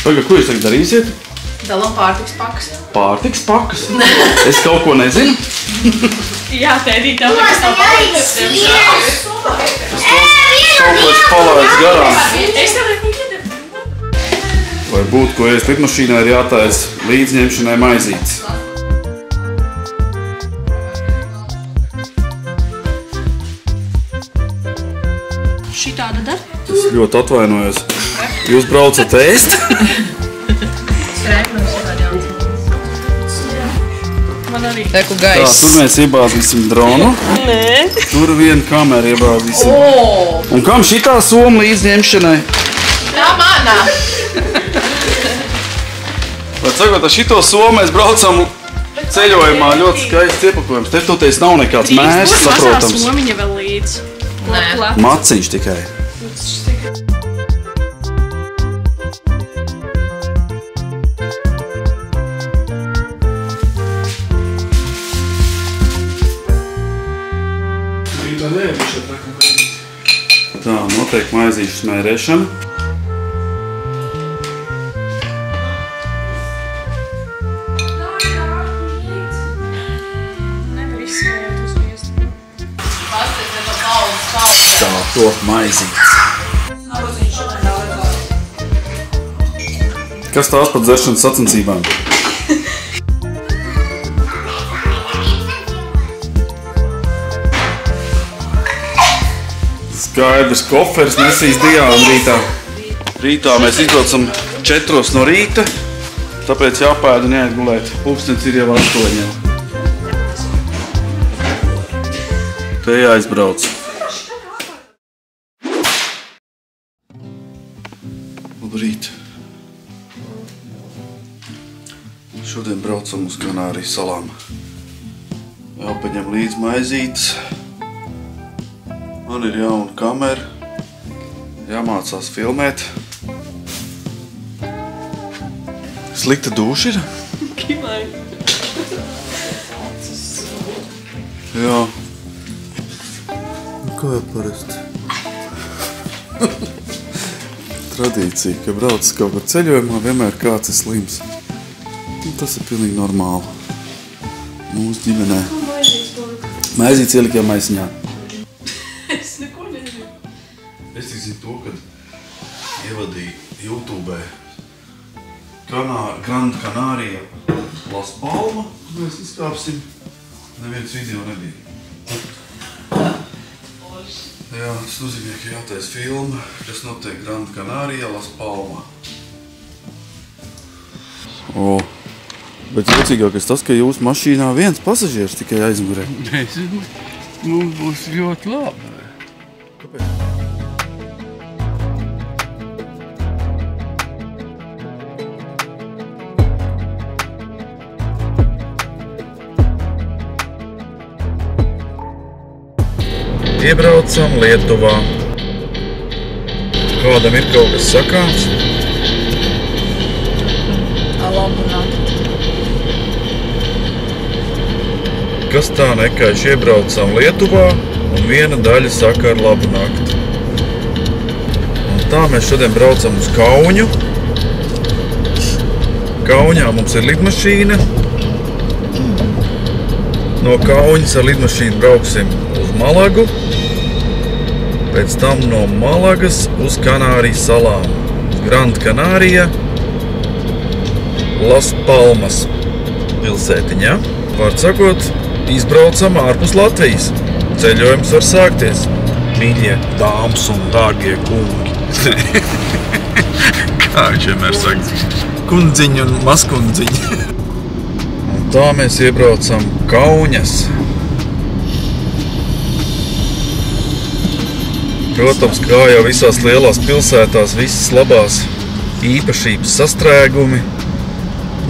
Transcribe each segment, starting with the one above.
Pagaid, ko jūs tagad darīsiet? Dalam pārtiks pakas. Pārtiks pakas? Es kaut ko nezinu. Jā, tēdīt, tev nekas nav palīdzēs. Kaut ko es palaidu garām. Es tev nevienu. Vai būtu, ko ēst lidmašīnā, ir jātaisa līdzņemšanai maizītes. Šitāda dar? Es ļoti atvainojos. Jūs braucat ēst? Skrēknums ir tādi jauns. Man arī. Teku Tā, gaiss. tur mēs iebāzīsim dronu. Nē. Tur vienu kameru iebāzīsim. Un kam šitā soma līdzņemšanai? Tā manā. Vai sakot, ar šito somu mēs braucam ceļojumā ļoti skaists iepakojums. Te toties nav nekāds mērs, saprotams. Mazā somiņa vēl līdz. Nē. Maciņš tikai. Tā, notiek maizīšu smērēšana. Nevar izsmējot uz viestu. Tā, to maizītes. Kas tās par dzeršanas sacensībām? Skaidrs, koferis nesīs Diāna rītā. Rītā mēs izbraucam 4 no rīta, tāpēc jāpēda un jāiet gulēt. Pulkstens ir jau 8. Te jāizbrauc. Labrīt. Šodien braucam uz Kanāriju salām. Jāpaņem līdz maizītes. Man ir jauna kamera. Jāmācās filmēt. Slikta duša ir? Kimai. Jā. Kā jau parasti? Tradīcija, ka brauc kaut kur ceļojumā, vienmēr kāds ir slims. Un tas ir pilnīgi normāli. Mūsu ģimenē. Maizītes ielikt jau maisiņā. Es neko nezinu. Es tik zinu to, kad ievadīju YouTube Gran Canaria Las Palma. Mēs izkāpsim. Neviens video nebija. Jā, tas nozīmē, ka jātais filma, kas notiek Gran Canaria Las Palma. Bet jocīgākais tas, ka jūsu mašīnā viens pasažieris tikai aizmugurē. Nezinu, mums būs ļoti labi. Kāpēc? Iebraucam Lietuvā. Kādam ir kaut kas sakāms? Labu nakti. Kas tā nekaiš iebraucam Lietuvā un viena daļa saka ar labu nakti. Un tā mēs šodien braucam uz Kauņu. Kauņā mums ir lidmašīna. No Kauņas ar lidmašīnu brauksim uz Malagu. Pēc tam no Malagas uz Kanārijas salām. Gran Canaria, Las Palmas pilsētiņā. Vārds sakot, izbraucam ārpus Latvijas. Ceļojums var sākties. Mīļie dāmas un dārgie kungi. Kā viņš vienmēr saka? Kundziņi un maskundziņi. Un tā mēs iebraucam Kauņas. Protams, kā jau visās lielās pilsētās, visas labās īpašības sastrēgumi.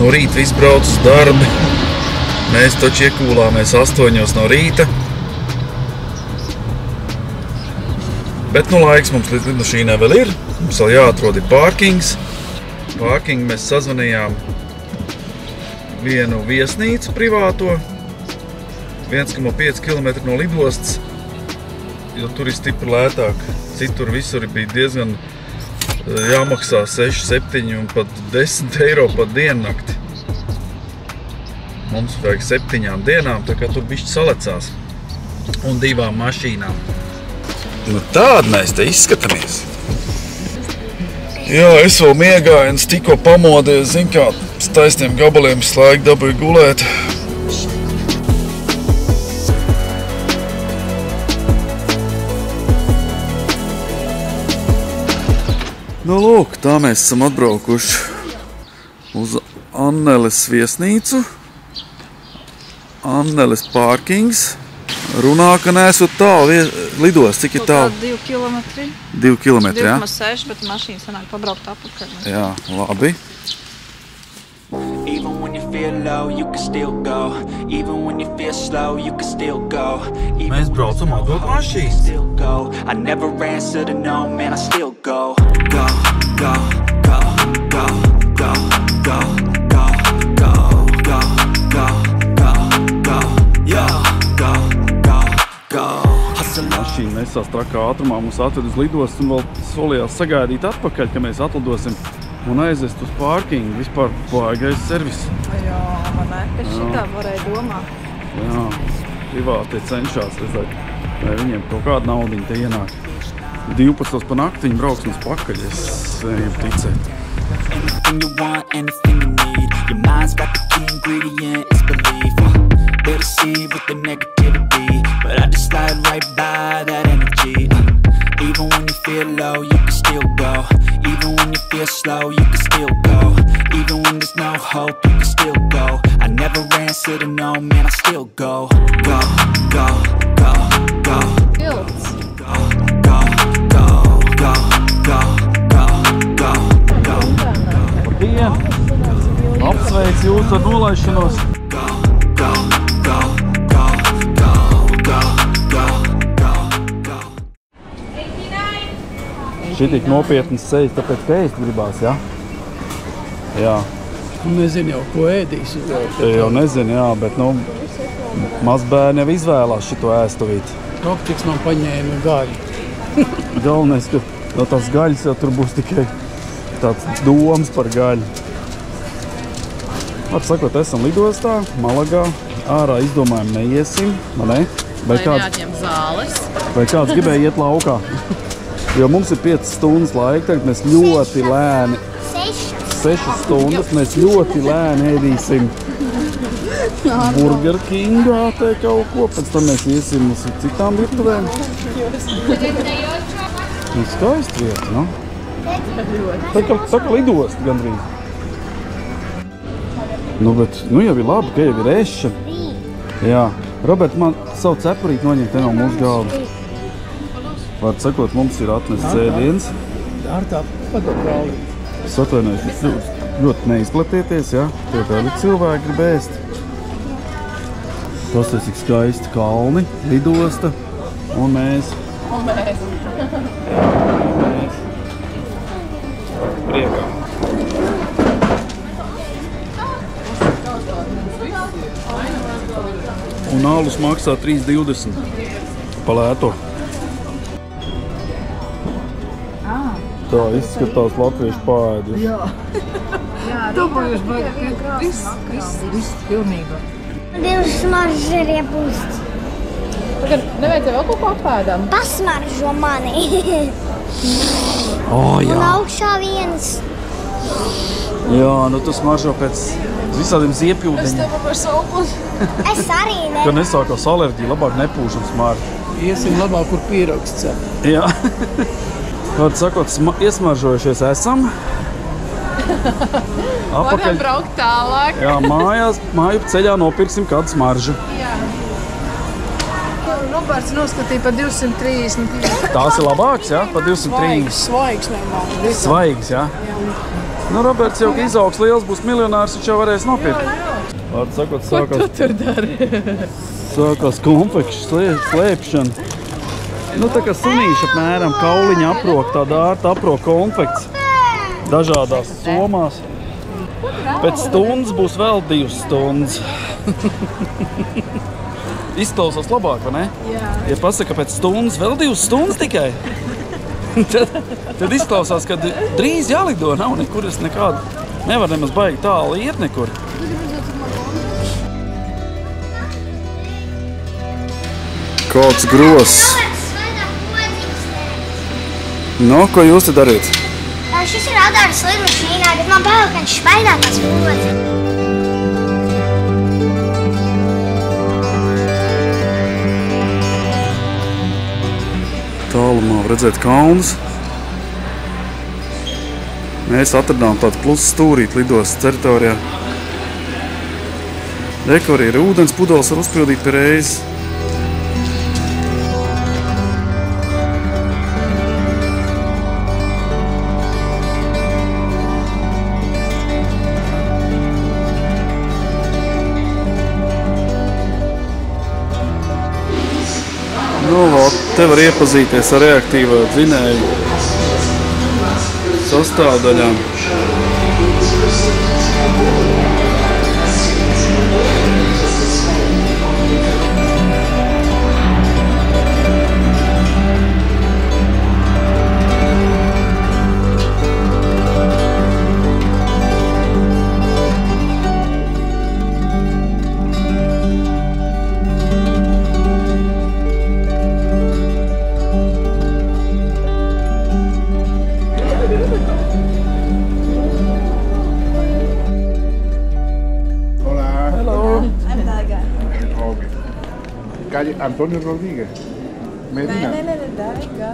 No rīta viss brauc uz darbi. Mēs taču iekūlāmies 8 no rīta. Bet nu laiks mums līdz lidmašīnai vēl ir. Mums vēl jāatrod ir pārkings. Pārkingu mēs sazvanījām vienu viesnīcu privāto. 1,5 km no lidostas. Jo tur ir stipri lētāk. Citur visur bija diezgan jāmaksā 6, 7 un pat 10 eiro par diennakti. Mums vajag 7 dienām, tā kā tur bišķi salecās. Un 2 mašīnām. Nu tādi mēs te izskatāmies. Jā, es vēl miegājiens, tikko pamodies, zin kā, s taisniem gabaliem slēgt dabūju gulēt. Nu lūk, tā mēs esam atbraukuši uz Anneles viesnīcu. Anneles pārkings. Runā, ka neesot tālu lidos, cik ir tālu? 2 kilometri. 2 kilometri, jā? 2,6, bet mašīna sanāk pabraukt apakaļ. Jā, labi. Even when you feel low, you can still go. Even when you feel slow, you can still go. Mēs braucam atdot mašīnas. Still go. I never answer to no, man, I still go. Go, go, go, go, go, go, go, go, go, go, go, go, yo, go, go, go. Mašīna nesās trakā ātrumā, mums atved uz lidostu un vēl solījās sagaidīt atpakaļ, ka mēs atlidosim un aizvest uz pārkingu. Vispār baigais servis. Jā, man ne, pēc šitā varēja domāt. Jā, privātie cenšās redzēt, vai viņiem kaut kāda naudiņa te ienāk. 12 pa nakti viņi brauks mums pakaļ, es viņiem ticēt. Anything you want, anything you need. Your mind's got the key ingredient, it's belief. They'll deceive with the negativity, but I just slide right by that energy. Even when you feel low, you can still go. Even when you feel slow, you can still go. Even when there's no hope, you can still go. I never answer to no, man, I still go. Go, go, go, go. Tilts. Go, go, go, go, go, go, go, go. Labdien! Apsveic jūs ar nolaišanos! Go, go, go, go, go, go, go, go, go. Šitik nopietnas ceļš, tāpēc ka ēst gribās, jā? Jā. Nezinu jau, ko ēdīs. Jau nezinu, jā, bet, nu, mazbērni jau izvēlās šito ēstuvīti. Optiks man paņēma gaļu. Galvenais, ka no tās gaļas jau tur būs tikai tāds domas par gaļu. Var sakot, esam lidostā, Malagā. Ārā izdomājam neiesim, vai ne? Vai neatņem zāles? Vai kāds gribēja iet laukā? Jo mums ir 5 stundas laika, tagad mēs ļoti lēni, 6 stundas, mēs ļoti lēni ēdīsim Burger Kingā te kaut ko, pēc tam mēs iesim uz citām virtuvēm. Ir skaisti vieta, nu? Tā kā lidost gandrīz. Nu, bet, nu jau ir labi, ka jau ir ēšana. Jā. Robert, man savu cepurīt noņemt te no mūsu galda. Var sakot, mums ir atnests ēdiens. Ar tā padobraudu. Es atvainojos, jūs ļoti neizplatieties, jā? Tie tādi cilvēki grib ēst. Tas ir cik skaisti kalni, lidosta un mēs. Priekā. Un alus maksā 3,20 pa lēto. Tā izskatās latviešu pāēdus. Domājuši, vai viss pilnībā. 2 smaržas ir iepūsts. Tagad nevajadzēja vēl kaut ko apēdam? Pasmaržo mani. Jā. Un augšā viens. Jā, nu tu smaržo pēc visādiem ziepjūdeņiem. Par savu. Es arī ne. Kad nesākos alerģiju, labāk nepūšam smaržu. Iesim labāk, kur pierogs cep. Jā. Vārds sakot, iesmaržojušies esam. Varam braukt tālāk. Jā, māju ceļā nopirksim kādu smaržu. Roberts noskatīja pa 230. Tās ir labāks, jā? Pa 230. Svaigs normāli. Svaigs, jā? Nu, Roberts jau, ka izaugs liels, būs miljonārs, viņš jau varēs nopirkt. Vārds sakot, Tu tur dari? sākās konfekšu slēpšana. Nu, tā kā sunīša apmēram kauliņa aprok, tāda ārta aprok konfekts dažādās somās. Pēc stundas būs vēl 2 stundas. Izklausās labāk, vai ne? Jā. Ja pasaka, pēc stundas vēl 2 stundas tikai? tad izklausās, ka drīz jālido, nav nekur es nekādu. Nevar nemaz baigi tālu iet nekur. Kāds gros. Nu, ko jūs te dariet? Šis ir radars lidmašīnā, bet man bail, ka viņš spaidā tās podziņas. Tālumā redzēt kalnus. Mēs atradām tādu klusu stūrīt lidostas teritorijā. Reku arī ir ūdens pudeles var uzpildīt pie reizes. Nu, te var iepazīties ar reaktīvo dzinēju sastāvdaļām. Calle Antonio Rodríguez, Medina,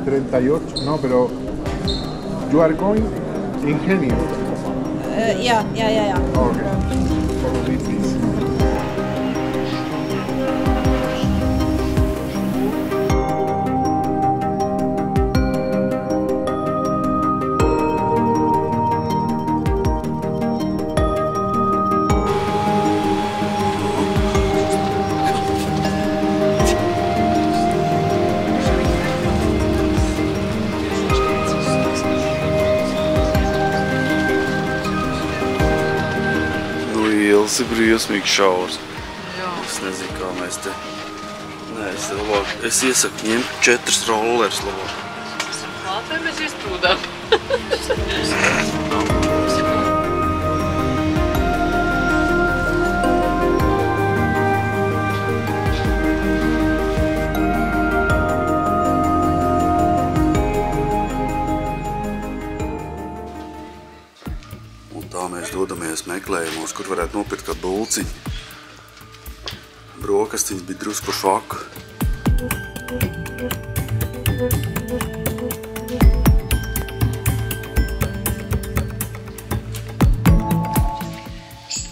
38, no, pero you are going Ingenio. Yeah. Okay, follow me, please. Ielas ir briesmīgi šaurs. Es nezinu, kā mēs te... Nē, es iesaku ņemt 4 rollerus labāk. Vai mēs iesprūdām? Un tā mēs dodamies meklējumos, kur varētu nopirkt kādu bulciņu. Brokastiņas bija drusku švaku.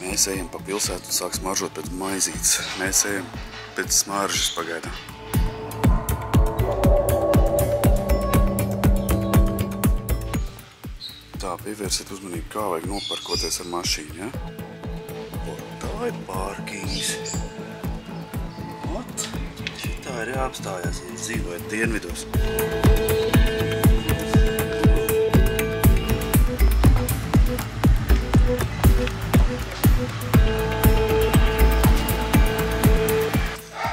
Mēs ejam pa pilsētu un sāk smaržot pēc maizītes. Mēs ejam pēc smaržas pagaidām. Tā, pievērsiet uzmanību, kā vajag noparkoties ar mašīnu, ja? Tā ir pārkings. Ot, šitā ir jāapstājās, ja dzīvojat dienvidos.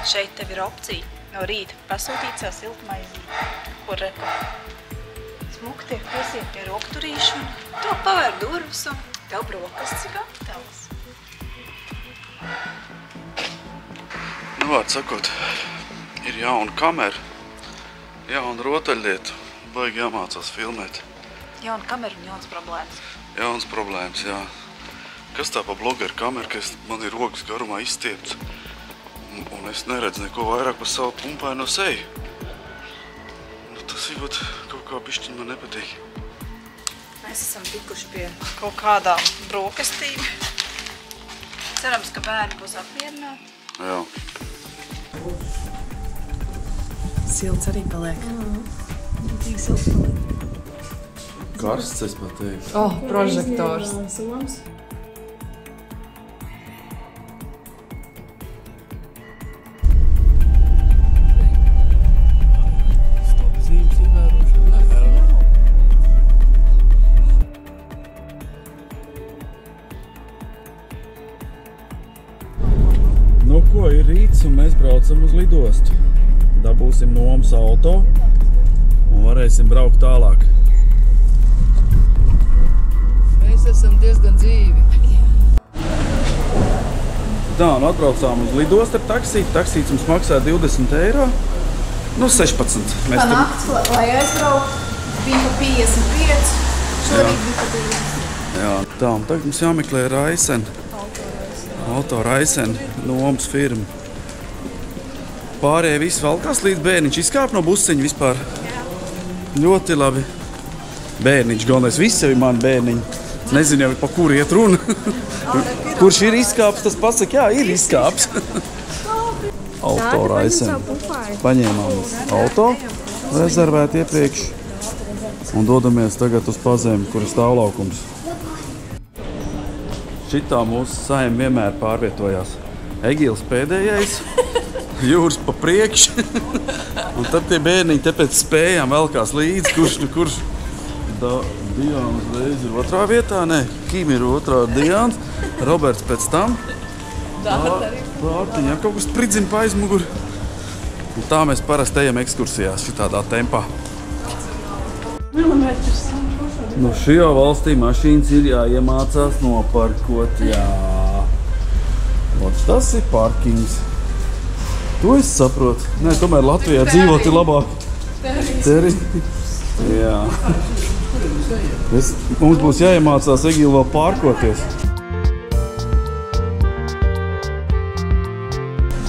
Šeit tev ir opcija no rīta pasūtīt savu siltumaizīti, kur reka. Smuki tiek piesiet pie rokturīšu un to pavēr durvis un tev brokasts ir gatavs. Nu, vārds sakot, ir jauna kamera, jauna rotaļlieta, baigi jāmācās filmēt. Jauna kamera un jauns problēmas. Jauns problēmas, jā. Kas tā pa blogeru kameru, ka man ir rokas garumā izstiepts un es neredzu neko vairāk par savu pumpaino seju. Tas ir kaut kā bišķiņ man nepatīk. Mēs esam tikuši pie kaut kādām brokastīm. Cerams, ka bērni būs apmierināti. Jā. Silts arī paliek. Tik silts paliek. Karsts, es pat teiktu. Prožektors. Nu ko, ir rīts un mēs braucam uz lidostu. Dabūsim nomas auto un varēsim braukt tālāk. Mēs esam diezgan dzīvi. Tā, un atbraucām uz lidostu ar taksīti. Taksīts mums maksā 20 eiro. Nu, 16. Pa nakts, lai aizbraukt, bija pa 55, šorīt bija pa 20. Jā, tā, un tagad mums jāmeklē Raisen. Auto Raisen, nomas firma. Pārējie visi valkās līdz bērniņš izkāp no busiņa vispār. Ļoti labi. Bērniņš, galvenais, visi sevi mani bērniņi. Nezinu jau, pa kuru iet runa. Kurš ir izkāps, tas pasaka, jā, ir izkāps. Auto Raisen. Paņēmām auto, rezervēt iepriekš. Un dodamies tagad uz pazemi, kur ir stāvlaukums. Šitā mūsu saime vienmēr pārvietojās. Egils pēdējais, Jūras pa priekšu. Un tad tie bērniņi te pēc spējām velkās līdzi, kurš Diana uzreiz ir otrā vietā, ne, Kim ir otrā Diana, Roberts pēc tam. Dārtiņā kaut kas spridzina pa aizmuguri. Un tā mēs parasti ejam ekskursijās šitādā tempā. Nu šajā valstī mašīnas ir jāiemācās noparkot, jā. Tas ir parkings. To es saprotu. Nē, tomēr Latvijā dzīvot ir labāk. Teri. Jā. Mums būs jāiemācās Egili vēl pārkoties.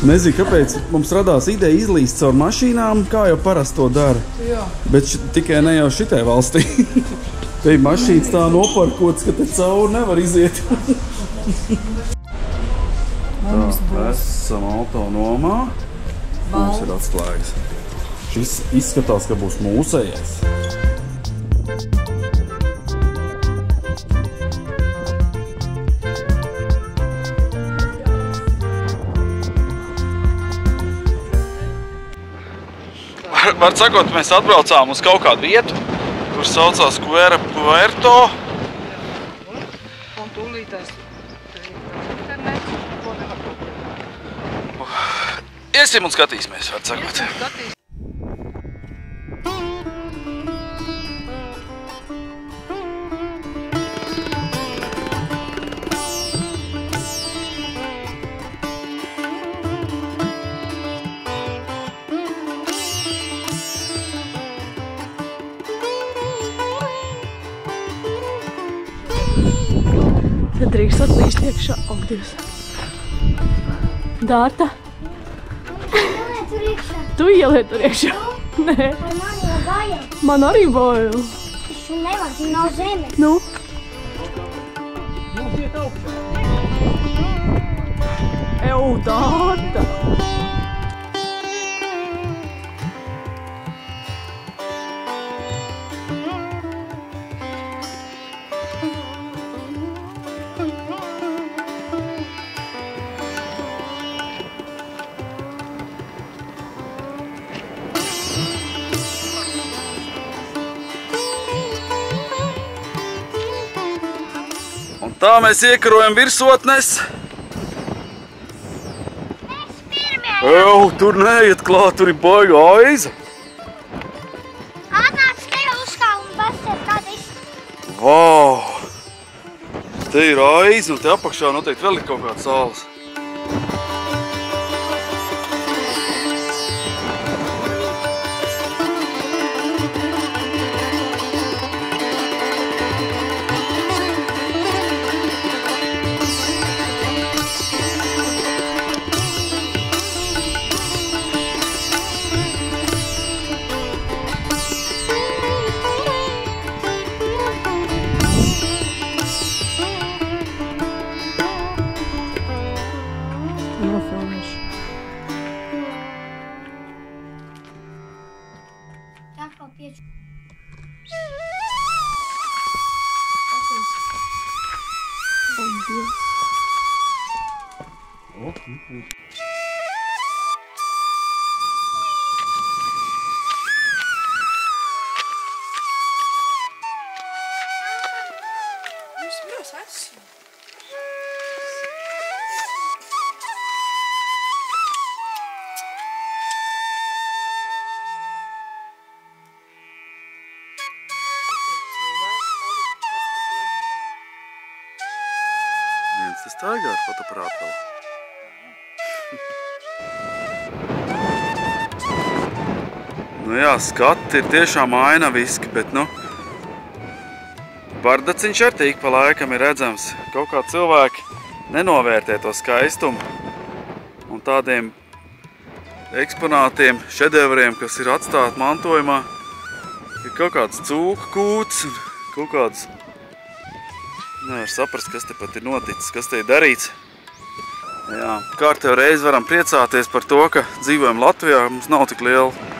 Nezinu, kāpēc mums radās ideja izlīst caur mašīnām, kā jau parasti to dara. Jā. Bet tikai ne jau šitai valstī. Te ir mašīnas tā noparkots, ka te cauri nevar iziet. Tā, esam auto nomā. Mums ir atslēgas. Šis izskatās, ka būs mūsējais. Var sakot, mēs atbraucām uz kaut kādu vietu, kur saucās Cuera Puerto. Un tūlītās internetu, ko nevar kaut. Iesim un skatīsimies, var sakot. Tad drīkst atlīst iekšā. Ak, Dievs. Dārta? Ieliet tur iekšā. Tu ieliet tur iekšā? Nē. Man jau bail. Man arī bail. Taču nevar, tur nav zemes. Nu? Ew, Dārta! Un tā mēs iekarojam virsotnes. Tur neiet klāt, tur ir baiga aiza. Atnāc te uzkāp un pastāv kāda izskata. Vau! Te ir aiza un te apakšā noteikti vēl ir kaut kāds sāls. Tā kā pieču. staigā ar fotoaparātu vēl. Nu jā, skati ir tiešām ainaviski, bet nu... Bardaciņš ar tīk pa laikam ir redzams. Kaut kā cilvēki nenovērtē to skaistumu. Un tādiem eksponātiem, šedevriem, kas ir atstāti mantojumā, ir kaut kāds cūku kūts un kaut kāds... Nevar saprast, kas te pat ir noticis, kas te ir darīts. Jā, kārtējo reizi varam priecāties par to, ka dzīvojam Latvijā, mums nav tik liela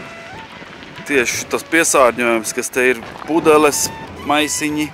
tieši tas piesārņojums, kas te ir pudeles, maisiņi,